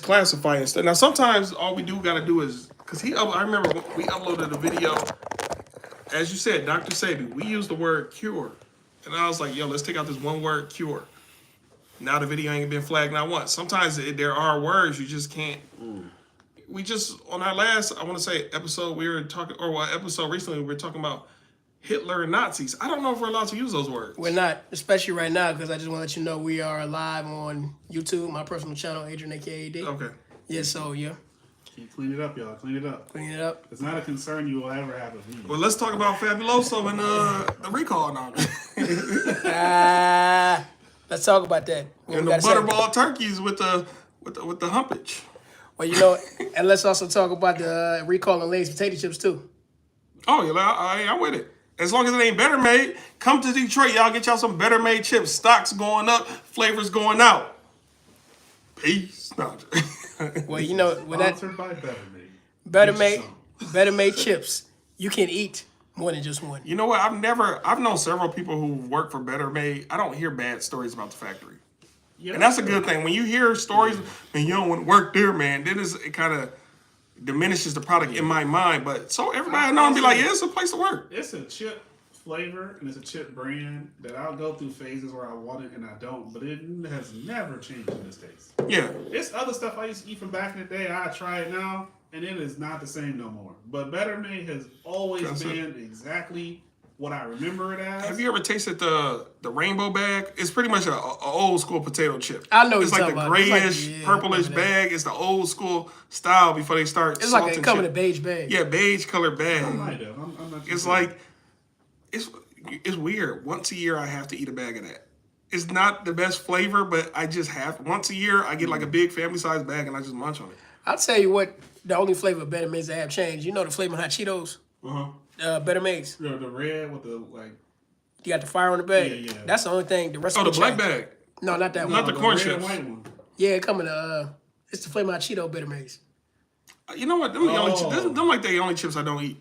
classify and stuff. Now sometimes all we do gotta do is because I remember we uploaded a video, as you said, Dr. Sabi, we used the word cure. And I was like, yo, let's take out this one word cure. Now the video ain't been flagged not once. Sometimes there are words you just can't. We just, on our last, I want to say, episode, we were talking, or episode recently, we were talking about Hitler and Nazis. I don't know if we're allowed to use those words. We're not, especially right now, because I just want to let you know we are live on YouTube, my personal channel, AdrianAkaAD. Okay. Yeah, so, yeah. Clean it up, y'all. Clean it up. Clean it up. It's not a concern you will ever have with me. Well, let's talk about Fabuloso and the recall now. Let's talk about that. And the butterball turkeys with the humpage. Well, you know, and let's also talk about the recall on Lay's potato chips too. Oh, yeah, I'm with it. As long as it ain't Better Made, come to Detroit, y'all. Get y'all some Better Made chips. Stocks going up, flavors going out. Peace. No. Well, you know, when that Sponsored by Better Made chips, you can eat more than just one. You know what? I've known several people who work for Better Made. I don't hear bad stories about the factory. Yeah, and that's a good thing. When you hear stories and you don't want to work there, man, then it kind of diminishes the product in my mind. But so everybody know and be like, yeah, it's a place to work. It's a chip flavor and it's a chip brand that I'll go through phases where I want it and I don't, but it has never changed in this taste. Yeah. It's other stuff I used to eat from back in the day. I try it now, and it is not the same no more. But Better Made has always been exactly what I remember it as. Have you ever tasted the rainbow bag? It's pretty much a old school potato chip. I know it's like the grayish, purplish bag. It's the old school style before they start. It's like it come in a beige bag. Yeah, beige colored bag. I'm not it's like it's weird. Once a year, I have to eat a bag of that. It's not the best flavor, but I just have once a year. I get like a big family size bag and I just munch on it. I'll tell you what. The only flavor of Better Maids that have changed. You know the flavor hot Cheetos. Better Maids. The red with the You got the fire on the bag. Yeah. That's the only thing. The rest of the black bag. No, not that one. Not the corn chips. White one. Yeah, it come in it's the flavor hot Cheeto Better Maids. You know what? Them like the only chips I don't eat.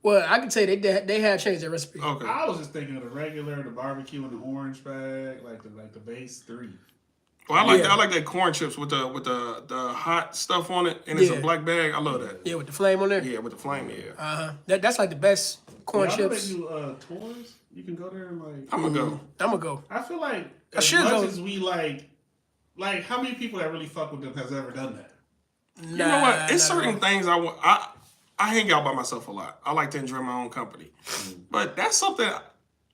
Well, I can tell you they have changed their recipe. Okay. I was just thinking of the regular, the barbecue, and the orange bag, like the base 3. Well, I like that corn chips with the hot stuff on it, and it's a black bag. I love that. Yeah, with the flame on there. Yeah, with the flame. Yeah. That's like the best corn chips. They do tours. You can go there and like. I'm gonna go. I feel like as much as we like how many people that really fuck with them has ever done that? You know what? It's certain things I hang out by myself a lot. I like to enjoy my own company, but that's something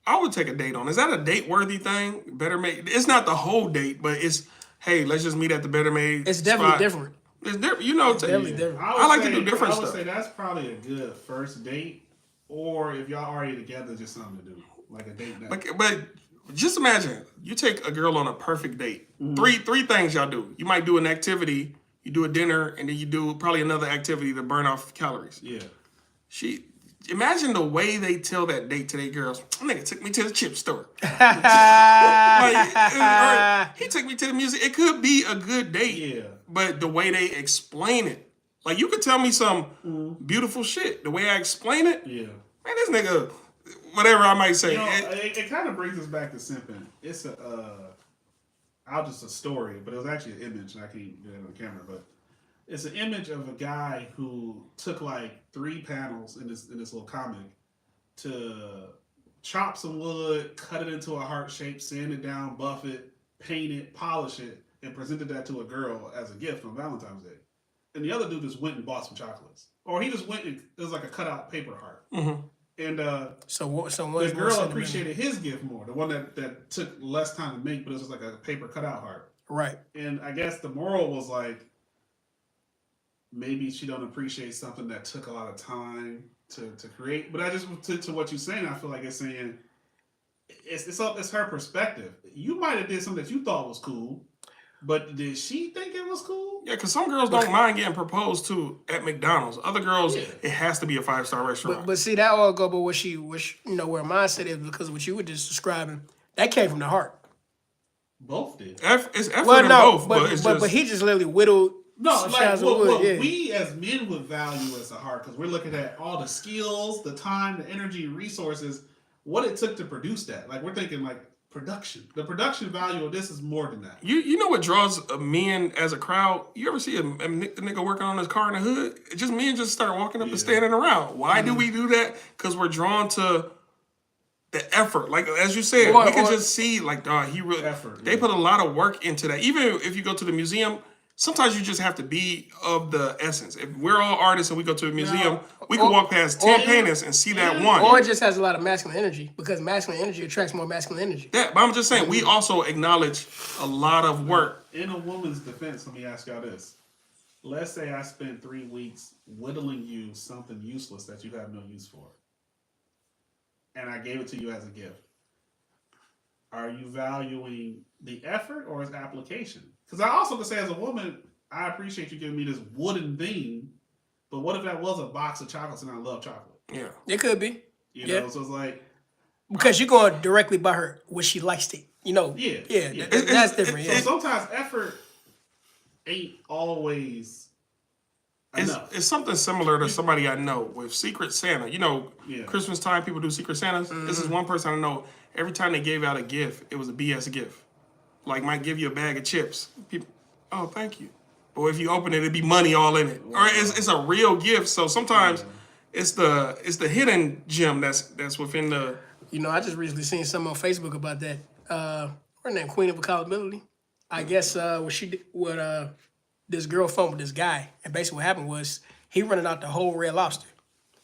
I would take a date on. Is that a date-worthy thing? Better Made. It's not the whole date, but it's hey, let's just meet at the Better Made. It's definitely different. It's different. You know, it's definitely different. I like to do different stuff. I would say that's probably a good first date, or if y'all already together, just something to do, like a date night. But just imagine you take a girl on a perfect date. Three things y'all do. You might do an activity. You do a dinner, and then you do probably another activity to burn off calories. Yeah. Imagine the way they tell that date to their girls. Nigga took me to the chip store. He took me to the music. It could be a good date. Yeah. But the way they explain it. Like, you could tell me some beautiful shit. The way I explain it. Yeah. Man, this nigga, whatever I might say. You know, it kind of brings us back to simping. It's a story, but it was actually an image, and I can't do it on camera, but it's an image of a guy who took like 3 panels in this little comic to chop some wood, cut it into a heart shape, sand it down, buff it, paint it, polish it, and presented that to a girl as a gift on Valentine's Day. And the other dude just went and bought some chocolates. Or he just went and it was like a cutout paper heart. And the girl appreciated his gift more, the one that took less time to make, but it was just like a paper cutout heart. Right. And I guess the moral was like, maybe she don't appreciate something that took a lot of time to create. But I just to what you're saying, I feel like it's saying it's her perspective. You might have did something that you thought was cool, but did she think it was cool? Yeah, because some girls don't mind getting proposed to at McDonald's. Other girls, it has to be a 5-star restaurant. But see, that all go by what she where mindset is, because what you were just describing, that came from the heart. Both did. It's effort in both, but he just literally whittled. No, like what we as men would value as a heart, because we're looking at all the skills, the time, the energy, resources, what it took to produce that. Like, we're thinking like production. The production value of this is more than that. You know what draws men as a crowd? You ever see a nigga working on his car in the hood? It just men just start walking up and standing around. Why do we do that? Because we're drawn to the effort. Like as you said, we can just see like, dog, he really Effort, they put a lot of work into that. Even if you go to the museum, sometimes you just have to be of the essence. If we're all artists and we go to a museum, we can walk past 10 paintings and see that one. Or it just has a lot of masculine energy because masculine energy attracts more masculine energy. That, but I'm just saying, we also acknowledge a lot of work. In a woman's defense, let me ask y'all this. Let's say I spend 3 weeks whittling you something useless that you have no use for. And I gave it to you as a gift. Are you valuing the effort or its application? Because I also could say as a woman, I appreciate you giving me this wooden thing, but what if that was a box of chocolates and I love chocolate? Yeah. It could be. You know, so it's like... Because you're going directly by her, what she likes to, you know. Yeah. That's different. So sometimes effort ain't always enough. It's something similar to somebody I know with Secret Santa. You know, Christmas time, people do Secret Santas. This is one person I know, every time they gave out a gift, it was a BS gift. Like, might give you a bag of chips. People, oh, thank you. Or if you open it, it'd be money all in it. Or it's a real gift. So sometimes it's the hidden gem that's within the... You know, I just recently seen something on Facebook about that. Her name, Queen of Accountability. I guess this girl phoned with this guy. And basically what happened was he rented out the whole Red Lobster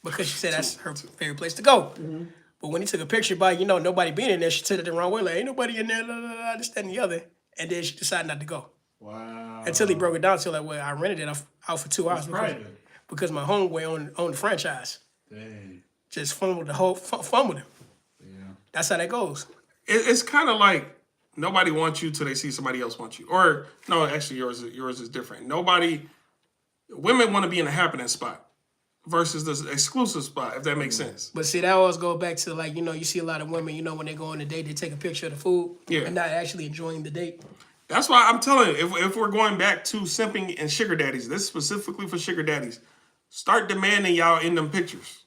because she said that's her favorite place to go. Mm-hmm. But when he took a picture by, you know, nobody being in there, she took it the wrong way. Like, ain't nobody in there, this, that, and the other. And then she decided not to go. Wow. Until he broke it down to like, well, I rented it out for 2 hours because my homeboy owned the franchise. Dang. Just fun with the whole fun with him. Yeah. That's how that goes. It's kind of like nobody wants you till they see somebody else want you. Or, no, actually, yours is different. Women want to be in a happening spot versus this exclusive spot, if that makes sense. But see, that always goes back to, like, you know, you see a lot of women, you know, when they go on a date, they take a picture of the food and not actually enjoying the date. That's why I'm telling you, if we're going back to simping and sugar daddies, this is specifically for sugar daddies, start demanding y'all in them pictures.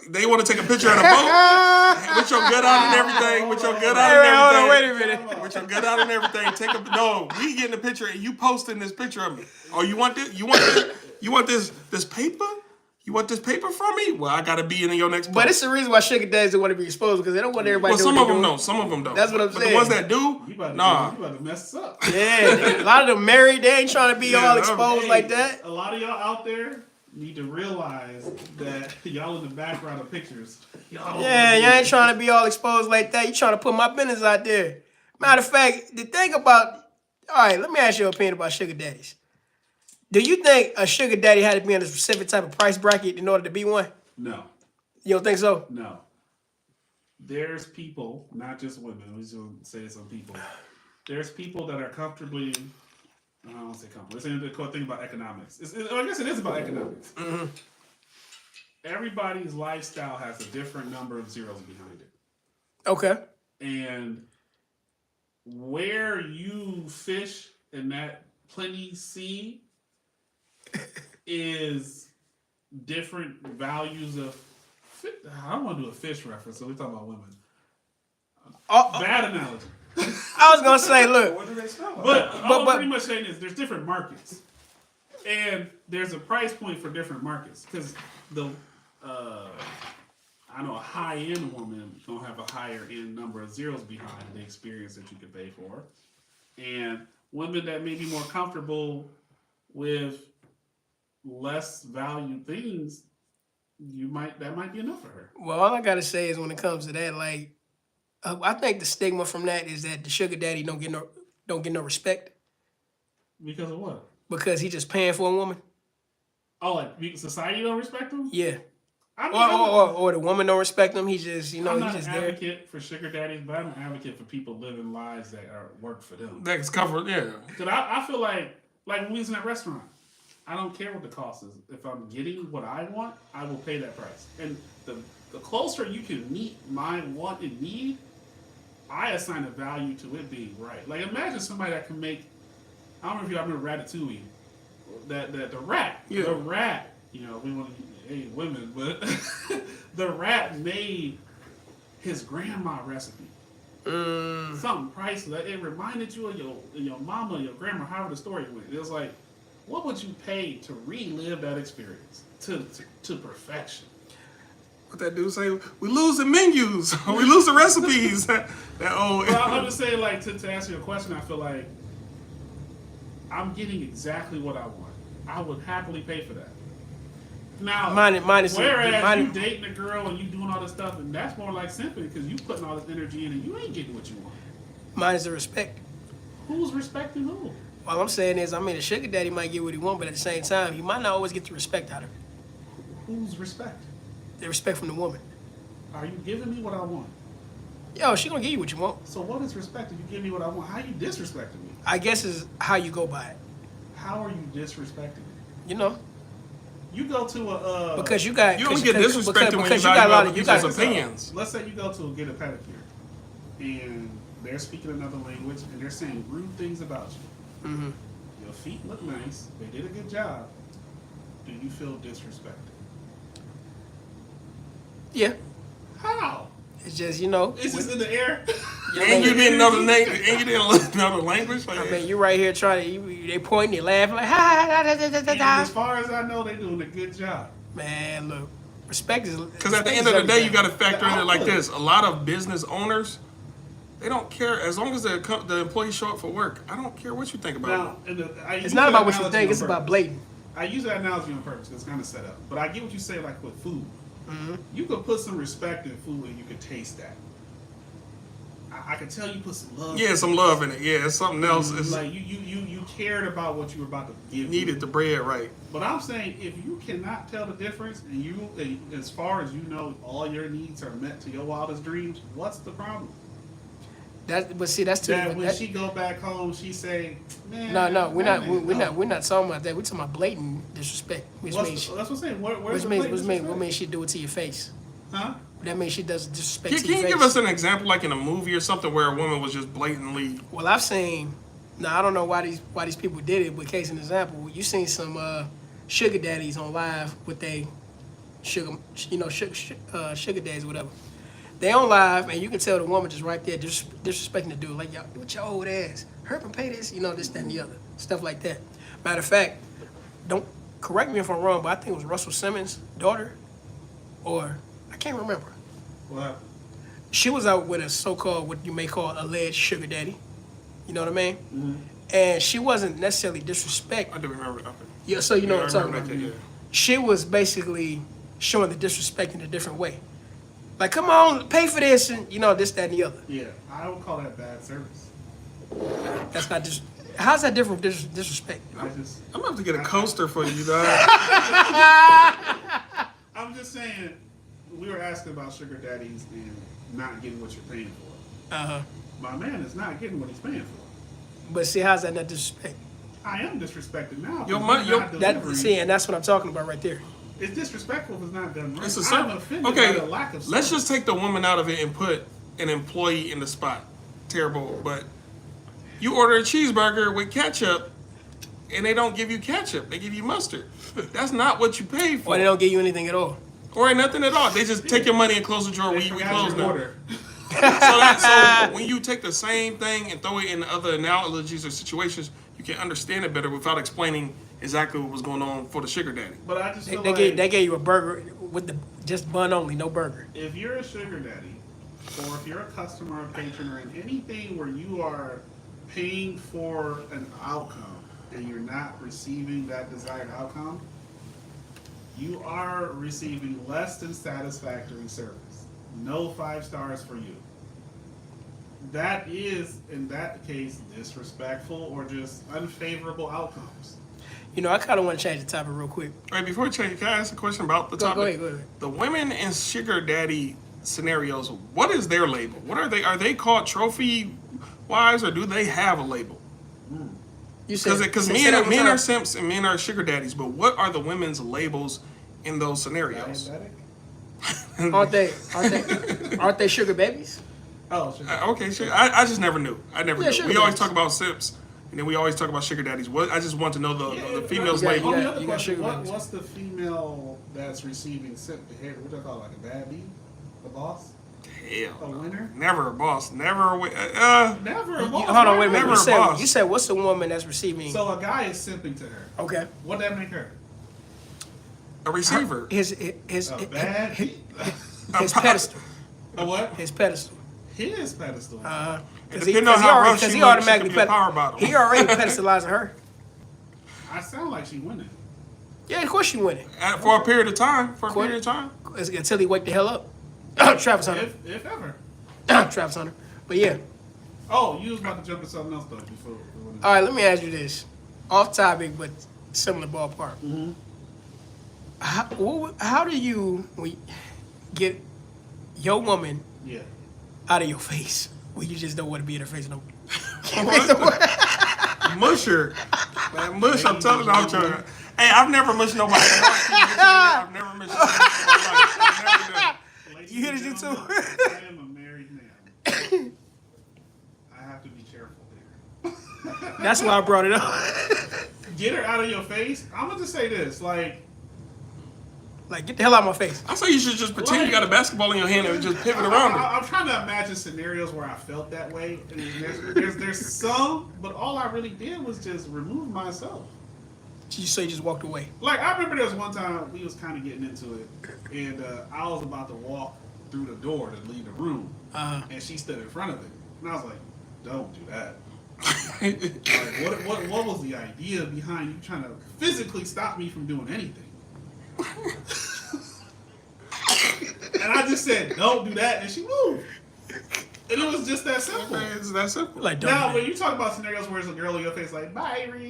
They want to take a picture of the boat with your gut out and everything. With your gut out and everything. Hold on, wait a minute. With your gut out and everything. No, we getting a picture and you posting this picture of me. Oh, you want this? You want this paper? You want this paper from me? Well, I gotta be in your next post. But it's the reason why sugar daddies don't want to be exposed because they don't want everybody. Well, some of them don't. Some of them don't. That's what I'm saying. But the ones that do, you about to mess us up. Yeah, a lot of them married. They ain't trying to be all exposed like that. A lot of y'all out there need to realize that y'all in the background of pictures. You ain't trying to be all exposed like that. You trying to put my business out there. Matter of fact, the thing about, all right, let me ask you your opinion about sugar daddies. Do you think a sugar daddy had to be in a specific type of price bracket in order to be one? No. You don't think so? No. There's people, not just women, I'm just going to say some people. There's people that are comfortably, I don't want to say comfortable. It's the thing about economics. I guess it is about economics. Mm-hmm. Everybody's lifestyle has a different number of zeros behind it. Okay. And where you fish in that plenty sea is different values of. I don't want to do a fish reference, so we're talking about women. Bad analogy. I was gonna say, look, what do they smell like? But pretty much saying is there's different markets, and there's a price point for different markets because I know a high end woman gonna have a higher end number of zeros behind the experience that you could pay for, and women that may be more comfortable with less valued things, that might be enough for her. Well, all I gotta say is when it comes to that, like, I think the stigma from that is that the sugar daddy don't get no respect. Because of what? Because he just paying for a woman. Oh, like society don't respect him? Yeah. Or the woman don't respect him. He just, I'm not he's just an advocate for sugar daddies, but I'm an advocate for people living lives that work for them. That's covered, yeah. Because I feel like when we was in that restaurant, I don't care what the cost is. If I'm getting what I want, I will pay that price. And the closer you can meet my want and need, I assign a value to it being right. Like, imagine somebody that can make, I don't know if you remember Ratatouille, the rat, you know, we want to hate women, but the rat made his grandma recipe Something priceless. It reminded you of your mama, your grandma, however the story went. It was like, what would you pay to relive that experience to perfection? What that dude say? We losing menus. We losing recipes. that old. Well, I'm just saying, like, to answer your question, I feel like I'm getting exactly what I want. I would happily pay for that. Now, whereas you dating a girl and you doing all this stuff, and that's more like simping because you putting all this energy in and you ain't getting what you want. Mine is the respect. Who's respecting who? All I'm saying is, I mean, a sugar daddy might get what he want, but at the same time, he might not always get the respect out of it. Who's respect? The respect from the woman. Are you giving me what I want? Yo, she gonna give you what you want. So what is respect if you give me what I want? How are you disrespecting me? I guess is how you go by it. How are you disrespecting me? You know, You go to a because you got You only get disrespected when you got a lot of people's opinions. Let's say you go to get a pedicure, and they're speaking another language, and they're saying rude things about you. Mm-hmm. Your feet look nice. They did a good job. Do you feel disrespected? Yeah, How? it's just It's just in the air. And you didn't know the name. And you didn't know the language. Like, I mean, you right here trying to. They pointing, they laughing like ha da da da da And da. as far as I know, they're doing a good job. Man, look, respect is because at the end of the day, you got to factor in it like this. A lot of business owners, they don't care as long as the employees show up for work. I don't care what you think about it. Now, It's not about what you think; it's about blatant. I use that analogy on purpose. It's kind of set up, but I get what you say. Like with food, Mm-hmm. you could put some respect in food, and you could taste that. I could tell you put some love. Yeah, some love in it. Yeah, it's something else. It's Like you cared about what you were about to give. needed the bread right. But I'm saying if you cannot tell the difference, and you, as far as you know, all your needs are met to your wildest dreams, what's the problem? But see, that's too. That when she go back home, she say, "Man, No, we're that man, no." not talking about that. We're talking about blatant disrespect, which means That's what I'm saying. Where's which the means blatant what means she do it to your face. Huh? That means she does disrespect to Can your you face. give us an example, like in a movie or something, where a woman was just blatantly? Well, I've seen. Now I don't know why these people did it, but case in example, you seen some sugar daddies on live with they sugar daddies or whatever. They on live and you can tell the woman just right there disrespecting the dude, like, yo, what your old ass, hurt and pay this, this, that, and the other, stuff like that. Matter of fact, don't correct me if I'm wrong, but I think it was Russell Simmons' daughter, or I can't remember. What? She was out with a so-called, what you may call alleged sugar daddy. You know what I mean? Mm-hmm. And she wasn't necessarily disrespect. I do remember that. Yeah, so you know what I'm talking I about. remember that, She was basically showing the disrespect in a different way. Like, come on, pay for this, and this, that, and the other. Yeah, I would call that bad service. That's not just. How's that different from disrespect? I just, I'm gonna have to get a coaster for you, dog. I'm just saying, we were asking about sugar daddies and not getting what you're paying for. Uh huh. My man is not getting what he's paying for. But see, how's that not disrespect? I am disrespected now. Your because money- you're not delivering. And that's what I'm talking about right there. It's disrespectful if it's not done right. It's a I'm service. offended Okay, by the lack of let's service. just take the woman out of it and put an employee in the spot. Terrible, but you order a cheeseburger with ketchup, and they don't give you ketchup; they give you mustard. That's not what you paid for. Or they don't give you anything at all. Or ain't nothing at all. They just take your money and close the drawer. They We forgot close your now. order. So when you take the same thing and throw it in other analogies or situations, you can understand it better without explaining exactly what was going on for the sugar daddy. But I just feel They gave you a burger with the just bun only, no burger. if you're a sugar daddy, or if you're a customer or patron or in anything where you are paying for an outcome and you're not receiving that desired outcome, you are receiving less than satisfactory service. No 5 stars for you. That is, in that case, disrespectful or just unfavorable outcomes. I kind of want to change the topic real quick. All right, before we change, can I ask a question about the topic? Go ahead. The women in sugar daddy scenarios, what is their label? What are they? Are they called trophy wives, or do they have a label? You said Because say men that one are time. simps and men are sugar daddies, but what are the women's labels in those scenarios? Diabetic? Aren't they sugar babies? Oh, sugar. Okay, sure. I just never knew. I never Yeah, knew. sugar We always daddies. talk about simps, and then we always talk about sugar daddies. What? I just want to know the females' yeah, label. you On the got- other you got question, sugar what, babies. what's the female that's receiving simp behavior? What do they call it, like a bad bee? The boss? Hell A no. winner? Never a boss. Never a Never a boss. Hold on, wait a minute. Never You a said, boss. you said what's the woman that's receiving? So a guy is simping to her. Okay. What that make her? a receiver. His A bad. his pedestal. A what? His pedestal. His pedestal. Because Depending on how rough she he looks, automatically she could be a power bottom. he already pedestalizing her. I sound like she winning. Yeah, of course she winning. For a period of time. For a period of time. Until he wake the hell up. Travis Hunter. If ever. Travis Hunter. But yeah. Oh, you was about to jump to something else though before. All right, let me ask you this. Off topic, but similar ballpark. Mm-hmm. How do you get your woman Yeah. out of your face when you just don't want to be in her face no more? Musher. Man, mush, I'm telling you, I'm trying. Hey, I've never mushed nobody. I've never mushed nobody in my life. I've never done it. You hear this, you too? I am a married man. I have to be careful here. That's why I brought it up. Get her out of your face. I'm gonna just say this, like Get the hell out of my face. I say you should just pretend you got a basketball in your hand and just pivot around it. I'm trying to imagine scenarios where I felt that way. And there's some, but all I really did was just remove myself. So you just walked away. Like, I remember there was one time we was kind of getting into it, and I was about to walk through the door to leave the room, and she stood in front of it. And I was like, don't do that. Like, what was the idea behind you trying to physically stop me from doing anything? And I just said, don't do that, and she moved. And it was just that simple. It's that simple. Like, don't Now, do when you talk about scenarios where it's a girl in your face like, Byron,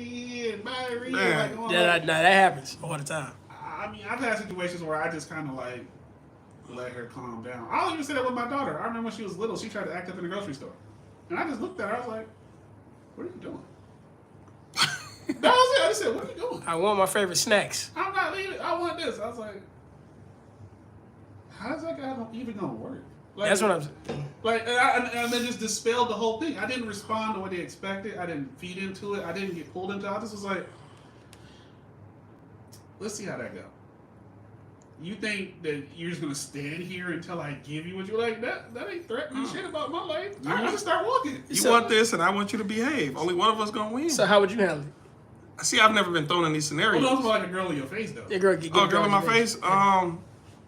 Man. like, oh, that happens all the time. I mean, I've had situations where I just kind of like let her calm down. I'll even say that with my daughter. I remember when she was little, she tried to act up in the grocery store. And I just looked at her, I was like, what are you doing? That was it. I just said, what are you doing? I want my favorite snacks. I'm not leaving. I want this. I was like, how's that guy even going to work? Like, That's what I'm saying. Like, and then just dispelled the whole thing. I didn't respond to what they expected. I didn't feed into it. I didn't get pulled into it. I just was like, let's see how that goes. You think that you're just gonna stand here until I give you what you like? That ain't threatening shit about my life. I'm gonna start walking. You want this, and I want you to behave. Only one of us gonna win. So how would you handle it? See, I've never been thrown in these scenarios. Well, no, like a girl in your face though. Your girl get Oh, girl in my face?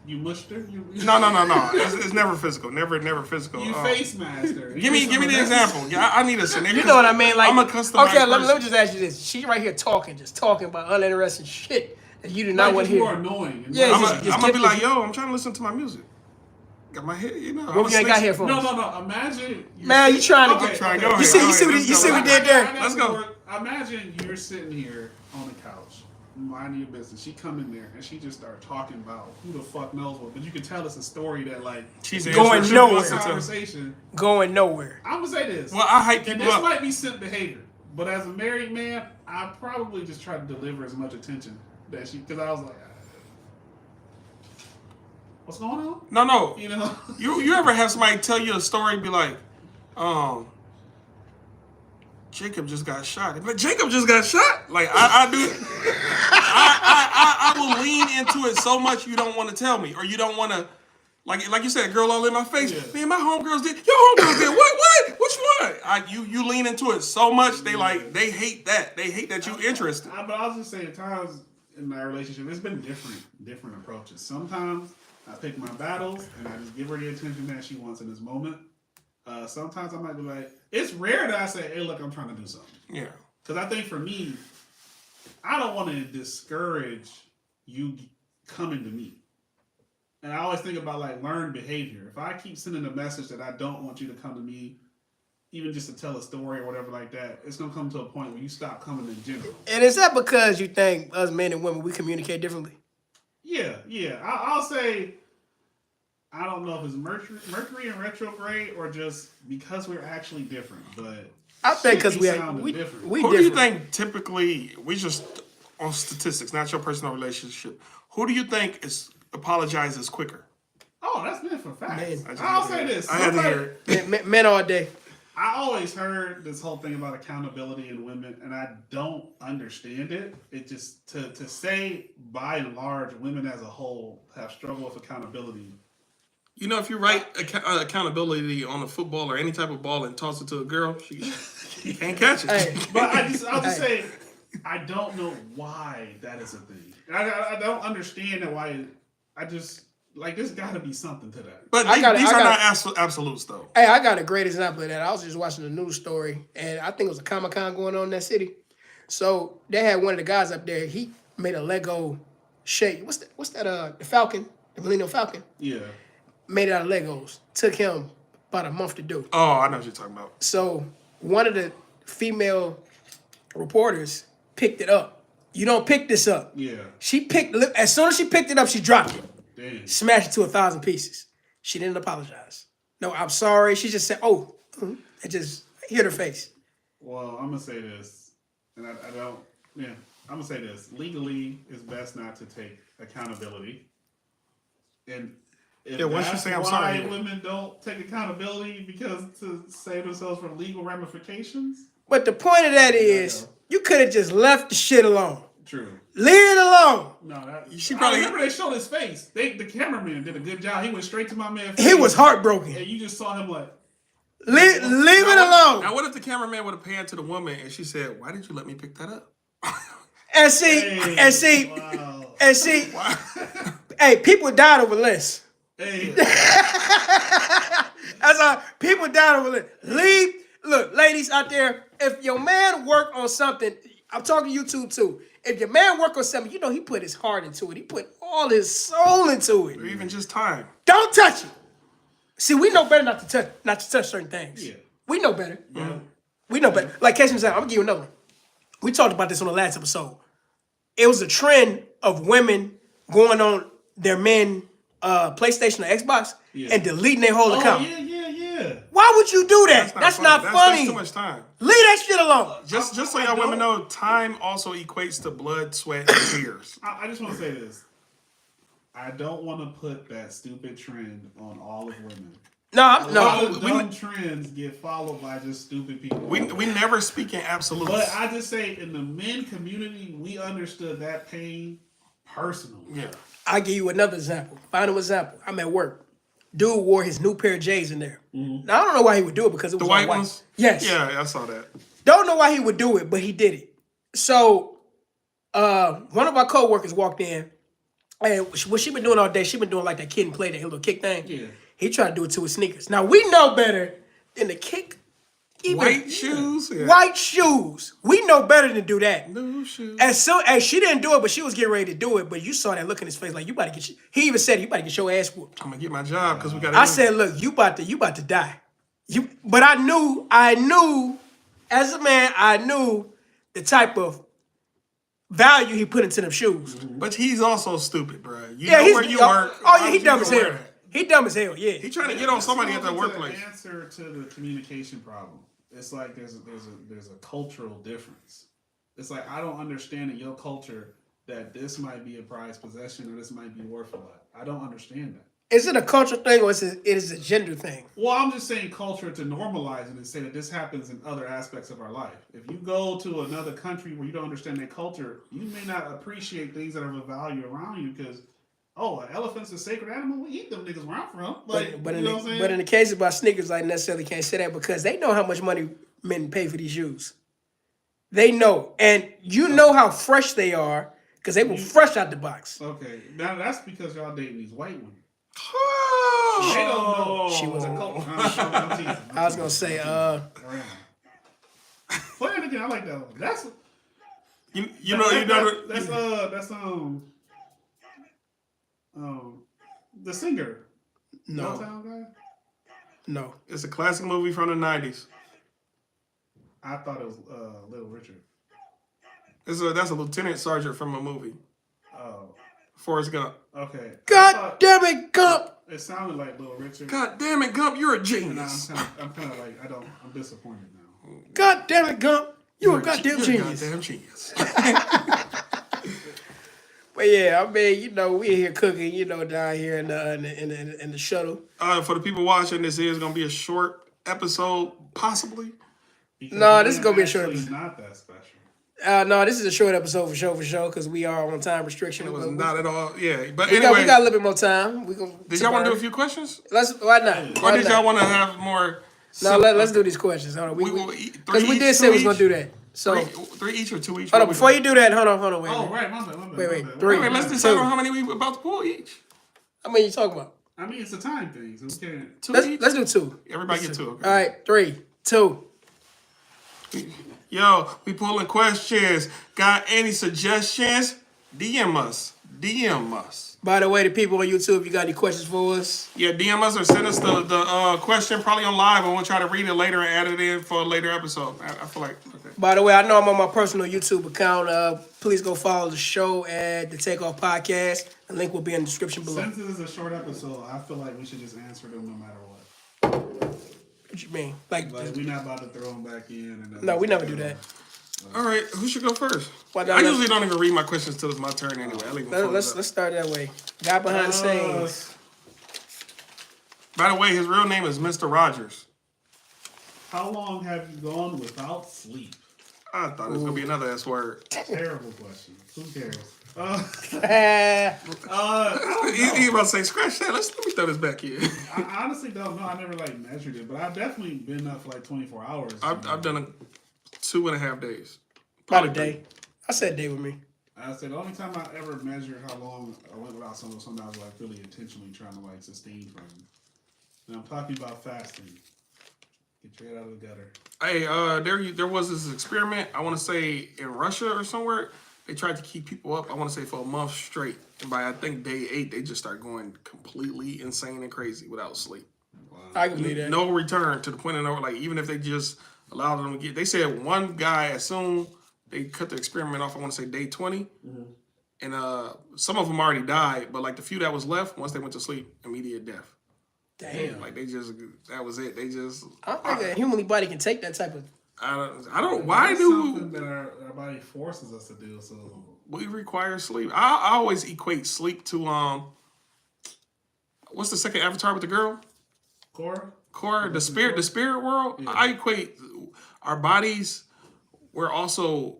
You mushed her. No. It's never physical. Never physical. You face master. Give me the example. Yeah, I need a scenario. You know what I mean? Like, I'm a customized okay, let me person. just ask you this. She right here talking about uninteresting shit that you do not want to hear. More annoying. Yeah, I'm just gonna be give like, it- yo, I'm trying to listen to my music. Got my head, you know. What you ain't got here for? No. Imagine. Man, you trying to Okay, get? Try, go ahead, You see go what ahead, you let's see go. what we did there? Let's go. Imagine you're sitting here on the couch, minding your business. She come in there and she just start talking about who the fuck knows what. But you can tell it's a story that like She's going answering nowhere. shit. conversation. Going nowhere. I'm gonna say this. Well, I hype and people this up. might be simp behavior, but as a married man, I probably just try to deliver as much attention that she, because I was like, what's going on? No. You know. You ever have somebody tell you a story and be like, Jacob just got shot. But Jacob just got shot. Like I do. I will lean into it so much you don't want to tell me, or you don't want to, like you said, girl all in my face. Yeah. Man, my homegirls did. Your homegirls did. What? Which one? You lean into it so much they hate that. They hate that you interested. But I was just saying, times in my relationship, it's been different approaches. Sometimes I pick my battles and I just give her the attention that she wants in this moment. Sometimes I might be like, it's rare that I say, hey, look, I'm trying to do something. Yeah. Because I think for me, I don't want to discourage you coming to me. And I always think about like learned behavior. If I keep sending a message that I don't want you to come to me, even just to tell a story or whatever like that, it's going to come to a point where you stop coming in general. And is that because you think us men and women, we communicate differently? Yeah. I'll say, I don't know if it's Mercury in retrograde or just because we're actually different, but I think because we different. we Who different. do you think typically, we just, on statistics, not your personal relationship, who do you think apologizes quicker? Oh, that's meant for facts. Man. I'll say this. I had to hear it. Men all day. I always heard this whole thing about accountability in women, and I don't understand it. It just, to say, by and large, women as a whole have struggled with accountability. You know, if you write accountability on a football or any type of ball and toss it to a girl, she can't catch it. Hey, But I'll just say, I don't know why that is a thing. I don't understand that why. I just like there's got to be something to that. But these are not absolutes, though. Hey, I got a great example of that. I was just watching a news story, and I think it was a Comic-Con going on in that city. So they had one of the guys up there. He made a Lego shape. What's that? The Falcon, the Millennium Falcon. Yeah. Made it out of Legos. Took him about a month to do. Oh, I know what you're talking about. So one of the female reporters picked it up. You don't pick this up. Yeah. As soon as she picked it up, she dropped it. Damn. Smashed it to 1,000 pieces. She didn't apologize. No, I'm sorry. She just said, "Oh," and just hit her face. Well, I'm gonna say this, and I don't. Yeah, I'm gonna say this. Legally, it's best not to take accountability. And if once you that's say I'm why sorry, women don't take accountability because to save themselves from legal ramifications. But the point of that is, you could have just left the shit alone. True. Leave it alone. No, probably. I remember they showed his face. The cameraman did a good job. He went straight to my man's face. He was heartbroken. And you just saw him like. Leave it alone. Now, what if the cameraman would have panned to the woman and she said, "Why did you let me pick that up?" And see, Wow. hey, people died over this. Hey. That's how people died over this. Look, ladies out there, if your man work on something, I'm talking to you too. If your man work on something, you know he put his heart into it. He put all his soul into it. Or even just time. Don't touch it. See, we know better not to touch certain things. Yeah. We know better. Yeah. We know better. Like, catch me out. I'm gonna give you another one. We talked about this on the last episode. It was a trend of women going on their men PlayStation or Xbox and deleting their whole account. Yeah. Why would you do that? That's not funny. That's too much time. Leave that shit alone. Just so y'all women know, time also equates to blood, sweat, and tears. I just want to say this. I don't want to put that stupid trend on all of women. No. Trends get followed by just stupid people. We never speak in absolutes. But I just say in the men community, we understood that pain personally. Yeah. I'll give you another example. Final example. I'm at work. Dude wore his new pair of J's in there. Mm-hmm. Now, I don't know why he would do it because it was the white white ones? Yes. Yeah, I saw that. Don't know why he would do it, but he did it. So, one of our coworkers walked in, and what she been doing all day, she been doing like that kid and play, that little kick thing. Yeah. He tried to do it to his sneakers. Now, we know better than the kick. White shoes? Yeah. White shoes. We know better than to do that. No shoes. As she didn't do it, but she was getting ready to do it. But you saw that look in his face, like you about to get. He even said, "You about to get your ass whooped." I'm gonna get my job because we got. I said, "Look, you about to die." But I knew, as a man, I knew the type of value he put into them shoes. But he's also stupid, bro. You Yeah, know where you work. Oh yeah, he dumb as hell. He dumb as hell. Yeah. He trying to get on somebody at the workplace. The answer to the communication problem. It's like there's a cultural difference. It's like I don't understand in your culture that this might be a prized possession or this might be worth a lot. I don't understand that. Is it a cultural thing or is it a gender thing? Well, I'm just saying culture to normalize it and say that this happens in other aspects of our life. If you go to another country where you don't understand their culture, you may not appreciate things that are of value around you because, an elephant's a sacred animal. We eat them niggas where I'm from. Like, but you know what I'm saying? But in the case about sneakers, I necessarily can't say that because they know how much money men pay for these shoes. They know. And you know how fresh they are because they were fresh out the box. Okay. Now that's because y'all dating these white women. Oh, They don't know. She was a I'm teasing. I was gonna say, Play it again. I like that one. That's the singer. no, Town guy. no. it's a classic movie from the 90s. I thought it was Little Richard. That's a lieutenant sergeant from a movie. Oh, Forrest Gump. okay. God damn it, Gump! It sounded like Little Richard. God damn it, Gump, you're a And genius. I'm kind of like I'm disappointed now. God damn it, Gump! You're a goddamn you're genius. A goddamn genius. But yeah, I mean, we're here cooking, down here in the shuttle. For the people watching, this is gonna be a short episode, possibly. Because No, this is gonna be a short actually episode. not that special. No, this is a short episode for sure, because we are on time restriction. It was not at all. Yeah, but We anyway, got a little bit more time. did y'all want to do a few questions, Why not? or did y'all want to have more? No, let's do these questions. Hold on. Because we did say we was gonna do that. So three each or two each. hold on, before you do that, hold on, wait. Oh, right, my bad. Wait, three. Wait, let's decide on how many we about to pull each. How many you talking about? I mean, it's a time thing, so we can't. Two each. Let's do two. Everybody get two. Okay. All right, 3, 2. Yo, we pulling questions. Got any suggestions? DM us. DM us. By the way, the people on YouTube, you got any questions for us? Yeah, DM us or send us the question probably on live, and we'll try to read it later and add it in for a later episode. I feel like okay. By the way, I know I'm on my personal YouTube account. Please go follow the show at the Takeoff Podcast. The link will be in the description below. Since this is a short episode, I feel like we should just answer them no matter what. What you mean? Like we're not about to throw them back in. And no, we never do that. All right, who should go first? Well, I usually don't even read my questions till it's my turn anyway. I leave them Let's start that way. Guy behind the scenes. By the way, his real name is Mr. Rogers. How long have you gone without sleep? I thought it was gonna be another S word. Terrible question. Who cares? He about to say, scratch that. Let me throw this back here. I honestly don't know. I never measured it, but I've definitely been up for 24 hours. I've done 2.5 days. About a day. I said day with me. I said the only time I ever measured how long I went without something I was really intentionally trying to sustain from. And I'm talking about fasting. Get your head out of the gutter. Hey, there was this experiment. I want to say in Russia or somewhere. They tried to keep people up. I want to say for a month straight, and by I think day 8, they just start going completely insane and crazy without sleep. Wow. I can believe that. No return to the point of no, even if they just allowed them to get. They said one guy as soon they cut the experiment off. I want to say day 20, and some of them already died, but the few that was left, once they went to sleep, immediate death. Damn. That was it. They just. I don't think a human body can take that type of. I don't. Why That's do something that our body forces us to do? So we require sleep? I always equate sleep to what's the second Avatar with the girl? Korra, the spirit world. Yeah. I equate our bodies. We're also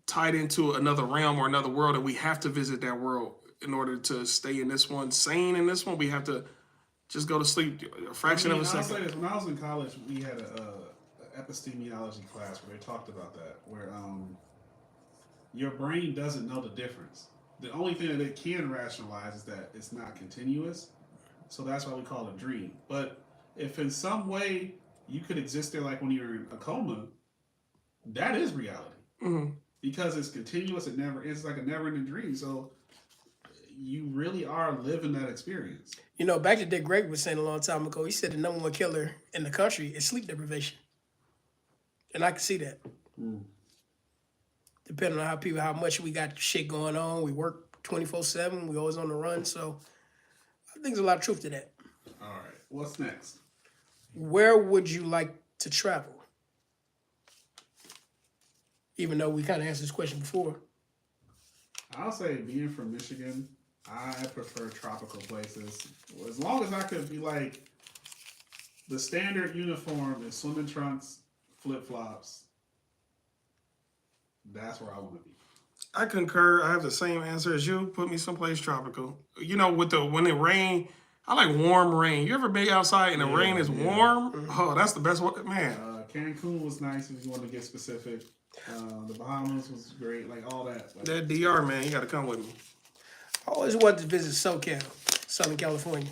tied into another realm or another world, and we have to visit that world in order to stay in this one, sane in this one. We have to just go to sleep a fraction of a second. I'll say this. When I was in college, we had a epistemology class where they talked about that, where your brain doesn't know the difference. The only thing that it can rationalize is that it's not continuous, so that's why we call it a dream. But if in some way you could exist there like when you're in a coma, that is reality. Because it's continuous, it's like a never-ending dream, so you really are living that experience. You know, back to Dick Gregory was saying a long time ago, he said the number one killer in the country is sleep deprivation. And I can see that. Depending on how much we got shit going on, we work 24/7, we always on the run, so I think there's a lot of truth to that. All right, what's next? Where would you like to travel? Even though we kind of answered this question before. I'll say being from Michigan, I prefer tropical places. As long as I could be the standard uniform is swimming trunks, flip-flops. That's where I want to be. I concur. I have the same answer as you. Put me someplace tropical. You know, when it rain, I like warm rain. You ever been outside and the rain is warm? Oh, that's the best one, man. Cancun was nice if you want to get specific. The Bahamas was great, all that. That DR, man, you got to come with me. I always wanted to visit SoCal, Southern California.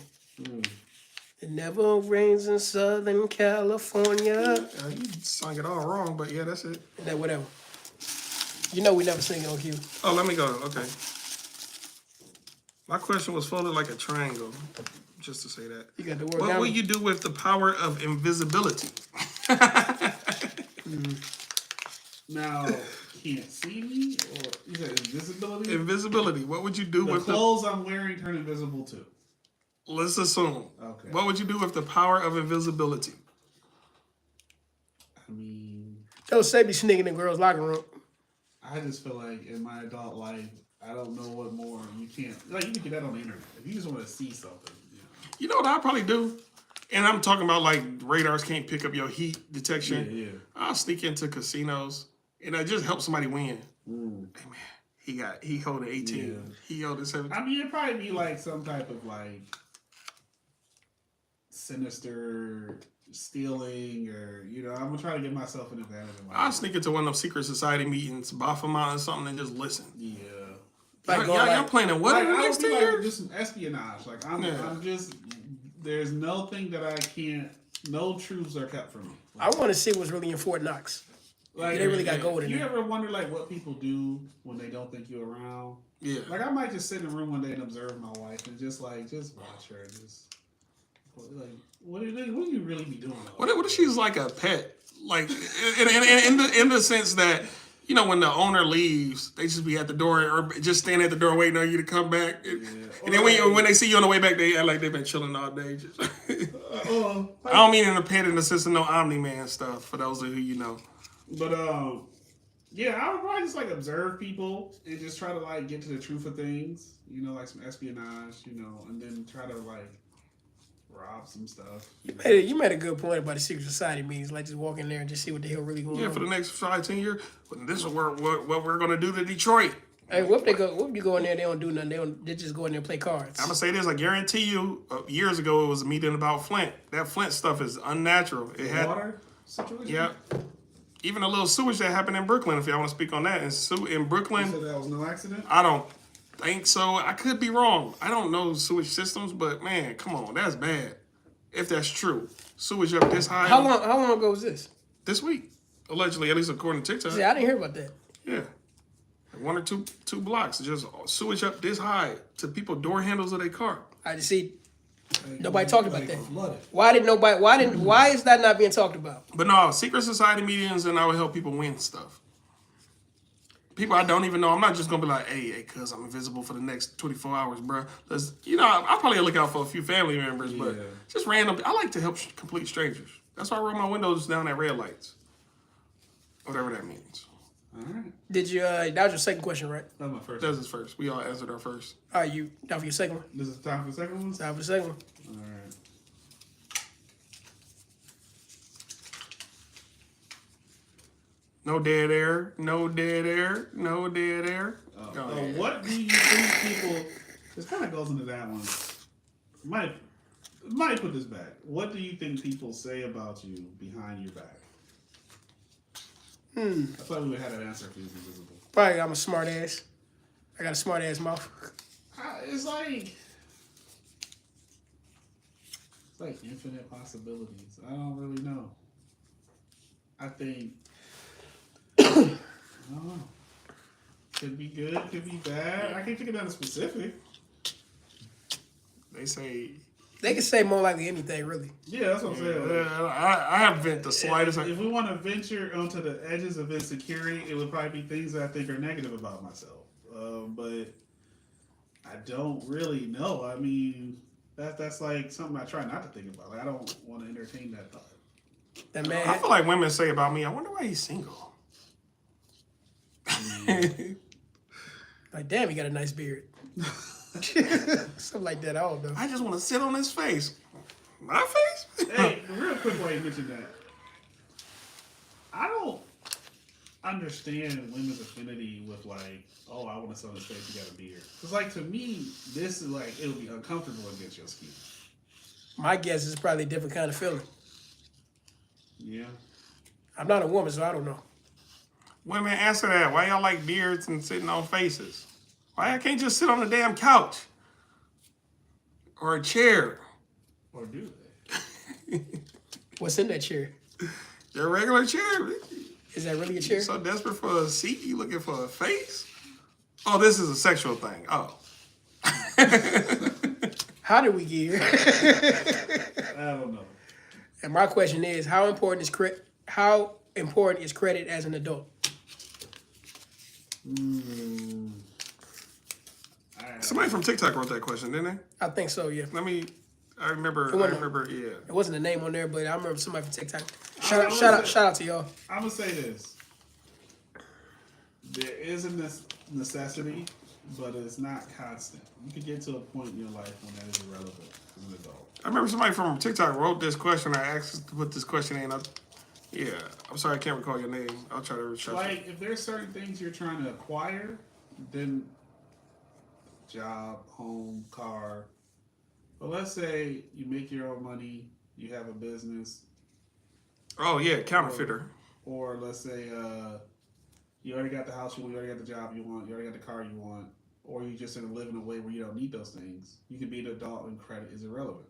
It never rains in Southern California. You sung it all wrong, but yeah, that's it. That whatever. You know we never sing it on cue. Oh, let me go. Okay. My question was folded like a triangle, just to say that. You got the word. What will you do with the power of invisibility? Now, can't see me, or you said invisibility? Invisibility. What would you do with the clothes I'm wearing turn invisible too? Let's assume. Okay. What would you do with the power of invisibility? I mean, They'll say be sneaking in girls' locker room. I just feel like in my adult life, I don't know what more you can't. You can get that on the internet. If you just want to see something, You know what I'd probably do? And I'm talking about radars can't pick up your heat detection. Yeah. I'll sneak into casinos and it just helps somebody win. Mm. Hey man, he holding 18. Yeah. He holding 17. I mean, it'd probably be like some type of like sinister stealing, or I'm gonna try to give myself an advantage. I'll sneak into one of those secret society meetings, Baphomet or something, and just listen. Yeah. Like y'all planning what in the next 10 years? Just some espionage. Like I'm just. There's nothing that I can't. No truths are kept from me. I want to see what's really in Fort Knox. Like they really got gold in You there. ever wonder like what people do when they don't think you're around? Yeah. Like I might just sit in a room one day and observe my wife and just watch her. Like what do you really be doing? What if she's like a pet? Like in the sense that when the owner leaves, they just be at the door or just stand at the door waiting on you to come back. And then when they see you on the way back, they act like they've been chilling all day. Just I don't mean in a pet in the sense of no Omni-Man stuff. For those of who you know. But yeah, I would probably just like observe people and just try to like get to the truth of things. Like some espionage. And then try to like rob some stuff. You made a good point about the secret society meetings. Like just walk in there and just see what the hell really going on. Yeah, for the next 5-10 years, this is what we're gonna do to Detroit. Hey, what if you go in there? They don't do nothing. They just go in there and play cards. I'm gonna say this. I guarantee you, years ago it was a meeting about Flint. That Flint stuff is unnatural. It had Water situation. Yeah. Even a little sewage that happened in Brooklyn. If y'all want to speak on that, in Brooklyn, So that was no accident. I don't think so. I could be wrong. I don't know sewage systems, but man, come on, that's bad. If that's true, sewage up this high. How long ago was this? This week, allegedly, at least according to TikTok. See, I didn't hear about that. Yeah. 1 or 2 blocks, just sewage up this high to people door handles of their car. I just see nobody talked about that. Flooded. Why is that not being talked about? But no, secret society meetings, and I would help people win stuff. People I don't even know. I'm not just gonna be like, hey, cuz I'm invisible for the next 24 hours, bro. Let's, I'll probably look out for a few family members, but just random. I like to help complete strangers. That's why I roll my windows down at red lights. Whatever that means. All right. Did you? That was your second question, right? That was my first. That's his first. We all answered our first. All right, you down for your second one? This is time for the second one. Time for the second one. All right. No dead air. No dead air. No dead air. What do you think people? This kind of goes into that one. Might put this back. What do you think people say about you behind your back? I thought we would have that answer if he was invisible. Probably I'm a smart ass. I got a smart ass mouth. It's like infinite possibilities. I don't really know. I think I don't know. Could be good, could be bad. I can't think of nothing specific. They can say more likely anything, really. Yeah, that's what I'm saying. I haven't the slightest. If we want to venture onto the edges of insecurity, it would probably be things that I think are negative about myself. But I don't really know. I mean, that's like something I try not to think about. Like, I don't want to entertain that thought. That man. I feel like women say about me, I wonder why he's single. Like, damn, he got a nice beard. Something like that. I don't know. I just want to sit on his face. My face? Hey, real quick while you mentioned that. I don't understand women's affinity with like, oh, I want to sit on his face, you got a beard. Because like to me, this is like, it would be uncomfortable against your skin. My guess is probably a different kind of feeling. Yeah. I'm not a woman, so I don't know. Women, answer that. Why y'all like beards and sitting on faces? Why I can't just sit on the damn couch? Or a chair? Or do they? What's in that chair? Your regular chair. Is that really a chair? You so desperate for a seat, you looking for a face? Oh, this is a sexual thing. Oh. How did we get here? I don't know. And my question is, how important is credit as an adult? Somebody from TikTok wrote that question, didn't they? I think so, yeah. I remember, yeah. It wasn't a name on there, but I remember somebody from TikTok. Shout out to y'all. I'm going to say this. There is a necessity, but it's not constant. You can get to a point in your life when that is irrelevant as an adult. I remember somebody from TikTok wrote this question. I asked to put this question in. Yeah, I'm sorry, I can't recall your name. I'll try to research it. Like, if there's certain things you're trying to acquire, then job, home, car. But let's say you make your own money, you have a business, Oh yeah, counterfeiter. or let's say you already got the house you want, you already got the job you want, you already got the car you want, or you just in a live in a way where you don't need those things. You can be an adult and credit is irrelevant.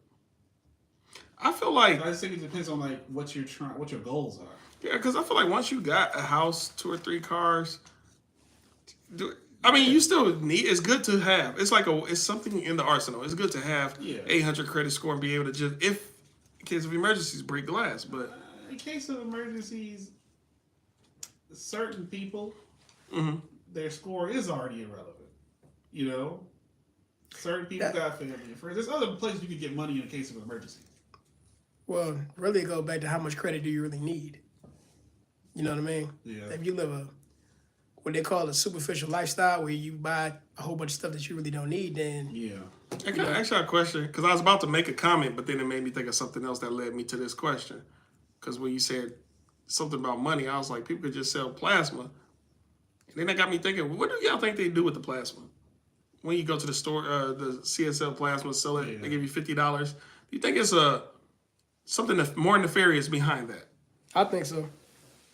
I feel like I just think it depends on like what you're trying, what your goals are. yeah, because I feel like once you got a house, 2 or 3 cars, I mean, you still need. It's good to have. It's like it's something in the arsenal. It's good to have 800 credit score and be able to just in case of emergencies break glass. But in case of emergencies, certain people, their score is already irrelevant. You know, certain people got family and friends. There's other places you can get money in a case of an emergency. Well, really, it goes back to how much credit do you really need? You know what I mean? Yeah. If you live what they call a superficial lifestyle where you buy a whole bunch of stuff that you really don't need, then Yeah. I can ask you a question because I was about to make a comment, but then it made me think of something else that led me to this question. Because when you said something about money, I was like, people could just sell plasma. And then that got me thinking, what do y'all think they do with the plasma? When you go to the store, the CSL plasma, sell it, they give you $50. Do you think it's something more nefarious behind that? I think so.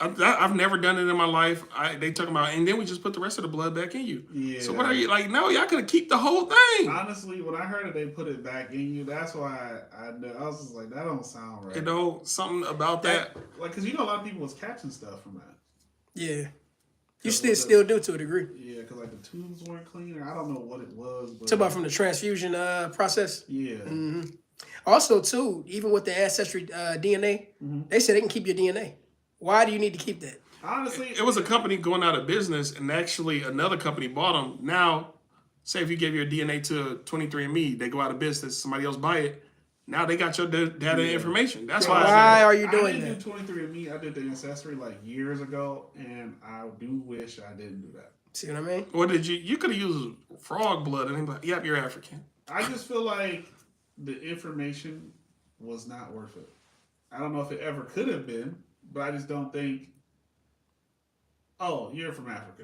I've never done it in my life. They talking about, and then we just put the rest of the blood back in you. Yeah. So what are you like? No, y'all could keep the whole thing. Honestly, when I heard that they put it back in you, that's why I was just like, that don't sound right. You know, something about that. Like, because you know a lot of people was catching stuff from that. Yeah. You still do to a degree. Yeah, because like the tubes weren't clean, or I don't know what it was. But Talk about from the transfusion process. Yeah. Mm-hmm. Also, too, even with the ancestry DNA, they said they can keep your DNA. Why do you need to keep that? Honestly, It was a company going out of business, and actually another company bought them. Now, say if you gave your DNA to 23andMe, they go out of business, somebody else buy it. Now they got your data and information. That's why. Why are you I doing didn't that? do 23andMe. I did the ancestry like years ago, and I do wish I didn't do that. See what I mean? What did you could have used frog blood, and they'd be like, yep, you're African. I just feel like the information was not worth it. I don't know if it ever could have been, but I just don't think. Oh, you're from Africa.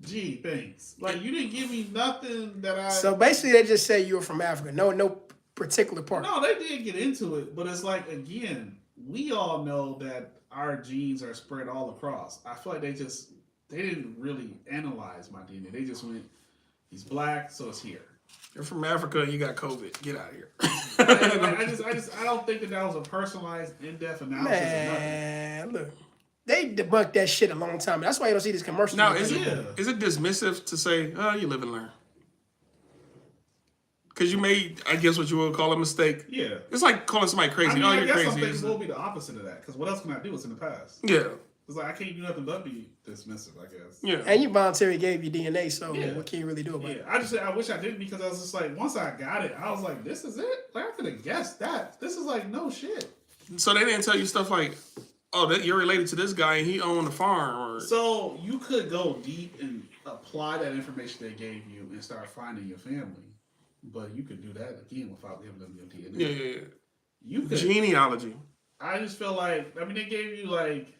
Gee, thanks. Like you didn't give me nothing that I. So basically, they just say you were from Africa. No particular part. No, they did get into it, but it's like again, we all know that our genes are spread all across. I feel like they didn't really analyze my DNA. They just went, he's black, so it's here. You're from Africa and you got COVID. Get out of here. I don't think that was a personalized, in-depth analysis. Man, look. They debunked that shit a long time. That's why you don't see these commercials. Now, is it dismissive to say, oh, you live and learn? Because you made, I guess, what you would call a mistake. Yeah. It's like calling somebody crazy. I mean, oh, I you're guess crazy. some things will be the opposite of that. Because what else can I do? It's in the past. Yeah. It's like I can't do nothing but be dismissive, I guess. Yeah. And you voluntarily gave your DNA, so what can you really do about it? I wish I didn't because I was just like, once I got it, I was like, this is it? Like, I could have guessed that. This is like, no shit. So they didn't tell you stuff like, oh, that you're related to this guy and he owned a farm. Or... So you could go deep and apply that information they gave you and start finding your family. But you could do that again without giving them your DNA. Yeah. You could. Genealogy. I just feel like, I mean, they gave you like